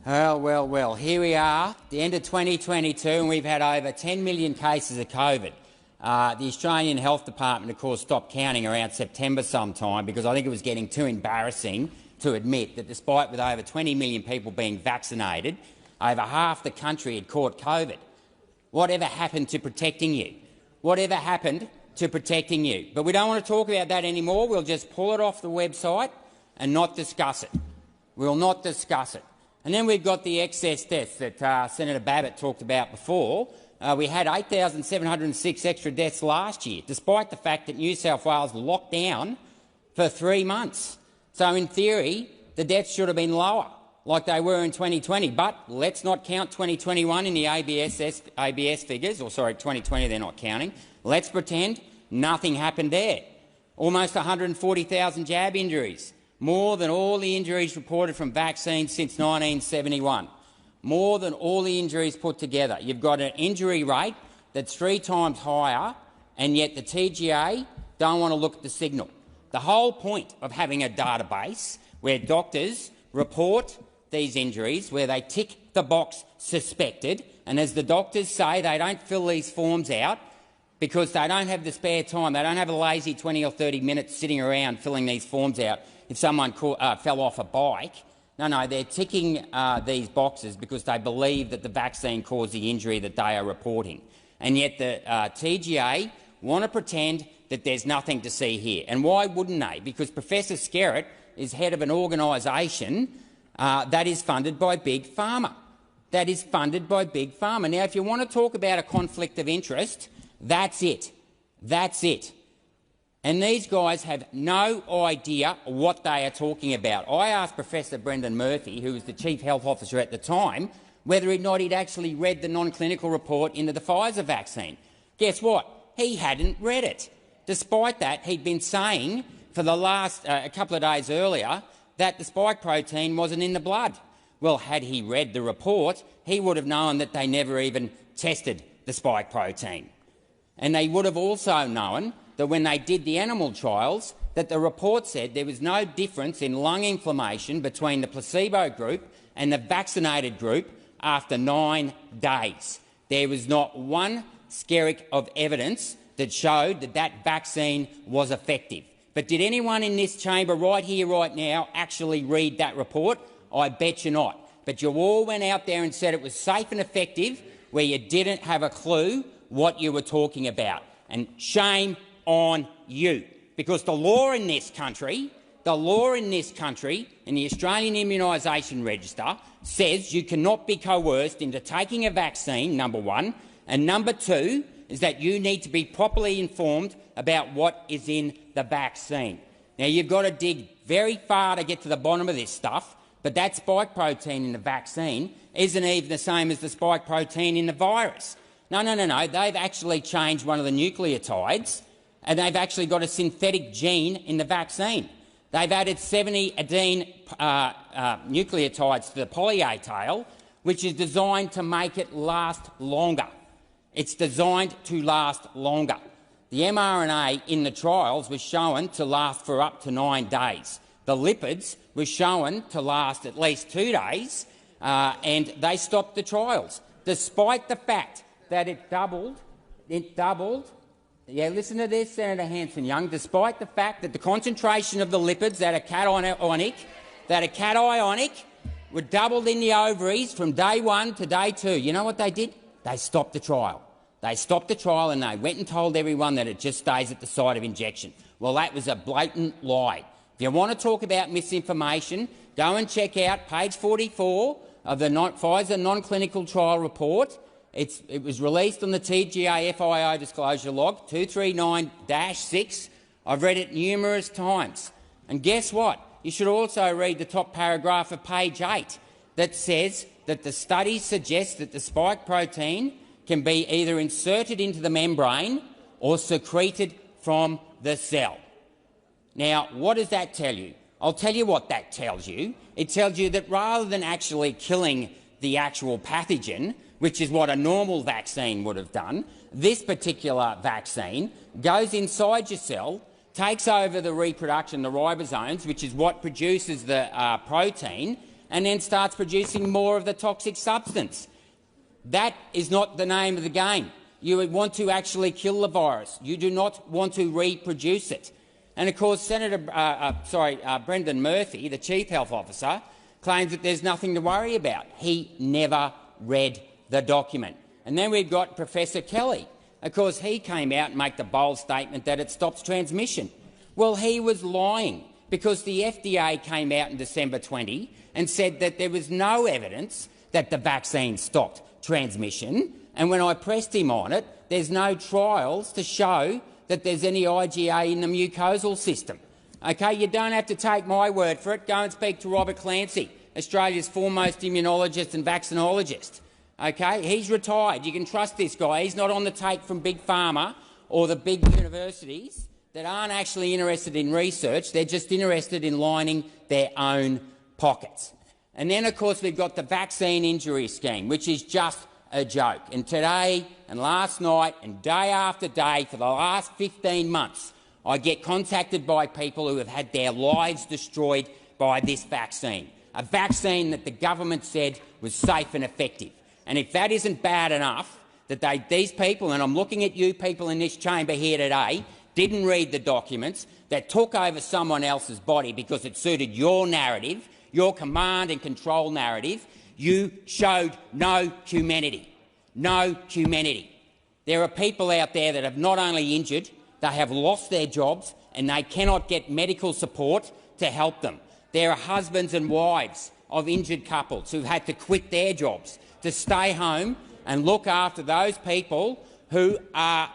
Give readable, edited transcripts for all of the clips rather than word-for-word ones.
Well, here we are, the end of 2022, and we've had over 10 million cases of COVID. The Australian Health Department, of course, stopped counting around September sometime because I think it was getting too embarrassing to admit that despite with over 20 million people being vaccinated, over half the country had caught COVID. Whatever happened to protecting you? Whatever happened to protecting you? But we don't want to talk about that anymore. We'll just pull it off the website and not discuss it. We'll not discuss it. And then we've got the excess deaths that Senator Babbitt talked about before. We had 8,706 extra deaths last year, despite the fact that New South Wales locked down for 3 months. So in theory, the deaths should have been lower, like they were in 2020. But let's not count 2021 in the ABS figures, or sorry, 2020 they're not counting. Let's pretend nothing happened there. Almost 140,000 jab injuries, more than all the injuries reported from vaccines since 1971. More than all the injuries put together. You've got an injury rate that's 3 times higher, and yet the TGA don't want to look at the signal. The whole point of having a database where doctors report these injuries, where they tick the box suspected, and as the doctors say, they don't fill these forms out because they don't have the spare time. They don't have a lazy 20 or 30 minutes sitting around filling these forms out if someone fell off a bike. No, they're ticking these boxes because they believe that the vaccine caused the injury that they are reporting. And yet the TGA want to pretend that there's nothing to see here. And why wouldn't they? Because Professor Skerritt is head of an organisation that is funded by Big Pharma. That is funded by Big Pharma. Now, if you want to talk about a conflict of interest, that's it. That's it. And these guys have no idea what they are talking about. I asked Professor Brendan Murphy, who was the Chief Health Officer at the time, whether or not he'd actually read the non-clinical report into the Pfizer vaccine. Guess what? He hadn't read it. Despite that, he'd been saying for the last a couple of days earlier that the spike protein wasn't in the blood. Well, had he read the report, he would have known that they never even tested the spike protein. And they would have also known that when they did the animal trials, that the report said there was no difference in lung inflammation between the placebo group and the vaccinated group after 9 days. There was not one skerrick of evidence that showed that that vaccine was effective. But did anyone in this chamber right here, right now, actually read that report? I bet you not. But you all went out there and said it was safe and effective where you didn't have a clue what you were talking about. And shame on you, because the law in this country, in the Australian Immunisation Register, says you cannot be coerced into taking a vaccine, number one, and number two is that you need to be properly informed about what is in the vaccine. Now, you've got to dig very far to get to the bottom of this stuff, but that spike protein in the vaccine isn't even the same as the spike protein in the virus. No. They've actually changed one of the nucleotides, and they've actually got a synthetic gene in the vaccine. They've added 70 adenine nucleotides to the poly-A tail, which is designed to make it last longer. It's designed to last longer. The mRNA in the trials was shown to last for up to 9 days. The lipids were shown to last at least 2 days, and they stopped the trials, despite the fact that it doubled. Yeah, listen to this, Senator Hanson-Young. Despite the fact that the concentration of the lipids that are cationic were doubled in the ovaries from day 1 to day 2. You know what they did? They stopped the trial. They stopped the trial and they went and told everyone that it just stays at the site of injection. Well, that was a blatant lie. If you want to talk about misinformation, go and check out page 44 of the Pfizer non-clinical trial report. It was released on the TGA FIO disclosure log 239-6. I've read it numerous times. And guess what? You should also read the top paragraph of page 8 that says that the study suggests that the spike protein can be either inserted into the membrane or secreted from the cell. Now, what does that tell you? I'll tell you what that tells you. It tells you that rather than actually killing the actual pathogen, which is what a normal vaccine would have done, this particular vaccine goes inside your cell, takes over the reproduction, the ribosomes, which is what produces the protein, and then starts producing more of the toxic substance. That is not the name of the game. You would want to actually kill the virus. You do not want to reproduce it. And of course, Brendan Murphy, the Chief Health Officer, claims that there's nothing to worry about. He never read the document. And then we've got Professor Kelly. Of course, he came out and made the bold statement that it stops transmission. Well, he was lying, because the FDA came out in December 20 and said that there was no evidence that the vaccine stopped transmission. And when I pressed him on it, there's no trials to show that there's any IgA in the mucosal system. Okay, you don't have to take my word for it. Go and speak to Robert Clancy, Australia's foremost immunologist and vaccinologist. Okay, he's retired. You can trust this guy. He's not on the take from Big Pharma or the big universities that aren't actually interested in research. They're just interested in lining their own pockets. And then, of course, we've got the vaccine injury scheme, which is just a joke. And today and last night and day after day for the last 15 months, I get contacted by people who have had their lives destroyed by this vaccine, a vaccine that the government said was safe and effective. And if that isn't bad enough, that these people, and I'm looking at you people in this chamber here today, didn't read the documents, that took over someone else's body because it suited your narrative, your command and control narrative, you showed no humanity. No humanity. There are people out there that have not only injured, they have lost their jobs and they cannot get medical support to help them. There are husbands and wives of injured couples who've had to quit their jobs to stay home and look after those people who are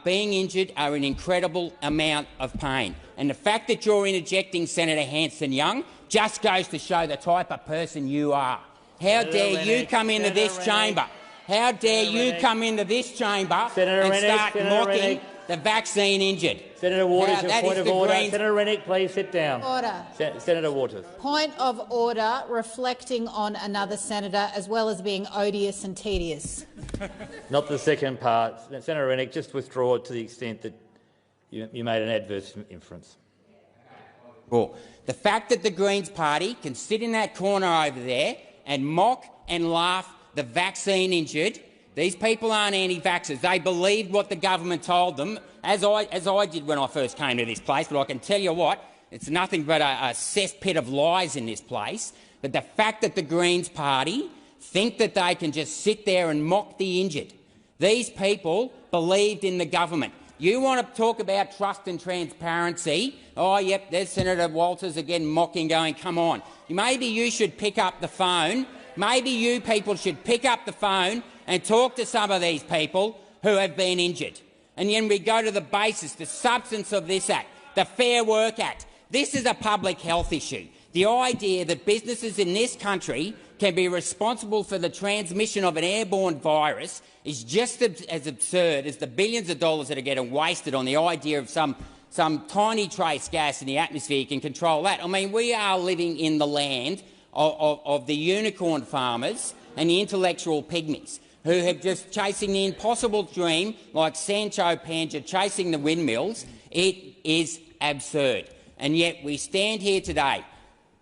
being injured, are in incredible amount of pain. And the fact that you're interjecting Senator Hanson-Young just goes to show the type of person you are. How dare you come into this chamber? How dare you come into this chamber and start mocking the vaccine injured? Senator Waters, your point of order. Senator Rennick, please sit down. Order. Senator Waters. Point of order, reflecting on another senator as well as being odious and tedious. Not the second part. Senator Rennick, just withdraw it to the extent that you made an adverse inference. Well, the fact that the Greens party can sit in that corner over there and mock and laugh the vaccine injured. These people aren't anti-vaxxers. They believed what the government told them, as I did when I first came to this place. But I can tell you what, it's nothing but a cesspit of lies in this place. But the fact that the Greens party think that they can just sit there and mock the injured. These people believed in the government. You want to talk about trust and transparency? Oh, yep, there's Senator Walters again mocking, going, come on. Maybe you should pick up the phone. Maybe you people should pick up the phone and talk to some of these people who have been injured. And then we go to the basis, the substance of this Act, the Fair Work Act. This is a public health issue. The idea that businesses in this country can be responsible for the transmission of an airborne virus is just as absurd as the billions of dollars that are getting wasted on the idea of some tiny trace gas in the atmosphere can control that. I mean, we are living in the land of the unicorn farmers and the intellectual pygmies who have just chasing the impossible dream like Sancho Panza chasing the windmills. It is absurd. And yet we stand here today,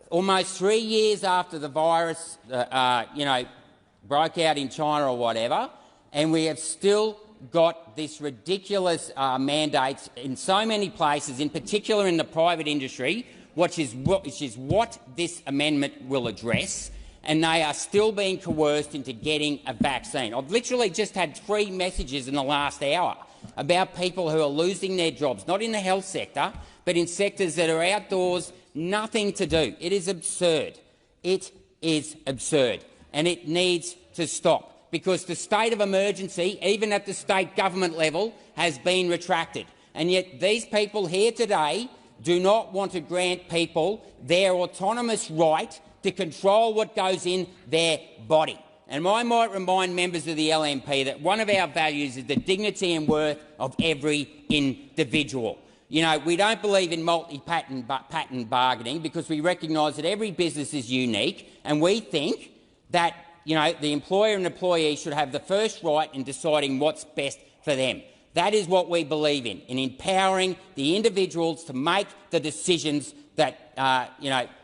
almost 3 years after the virus broke out in China or whatever, and we have still got this ridiculous mandates in so many places, in particular in the private industry, which is what this amendment will address, and they are still being coerced into getting a vaccine. I've literally just had 3 messages in the last hour about people who are losing their jobs, not in the health sector, but in sectors that are outdoors, nothing to do. It is absurd. It is absurd, and it needs to stop, because the state of emergency, even at the state government level, has been retracted. And yet these people here today do not want to grant people their autonomous right to control what goes in their body. And I might remind members of the LNP that one of our values is the dignity and worth of every individual. You know, we don't believe in multi-patent bargaining because we recognise that every business is unique, and we think that the employer and employee should have the first right in deciding what's best for them. That is what we believe in empowering the individuals to make the decisions that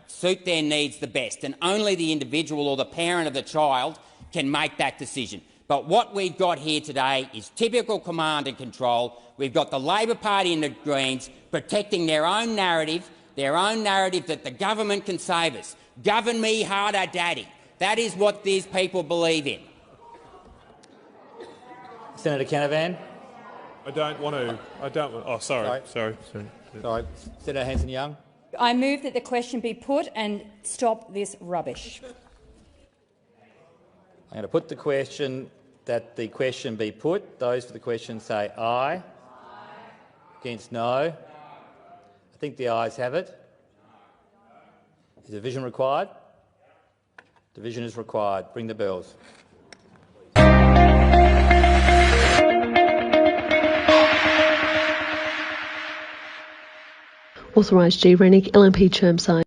suit their needs the best, and only the individual or the parent of the child can make that decision. But what we've got here today is typical command and control. We've got the Labor Party and the Greens protecting their own narrative that the government can save us. Govern me harder, Daddy. That is what these people believe in. Senator Canavan. I don't want to. Oh, sorry. Sorry. Senator Hanson-Young. I move that the question be put and stop this rubbish. I'm going to put the question that the question be put. Those for the question say aye. Aye. Against no. I think the ayes have it. Is division required? Division is required. Bring the bills. Authorised G. Rennick, LNP Chermside.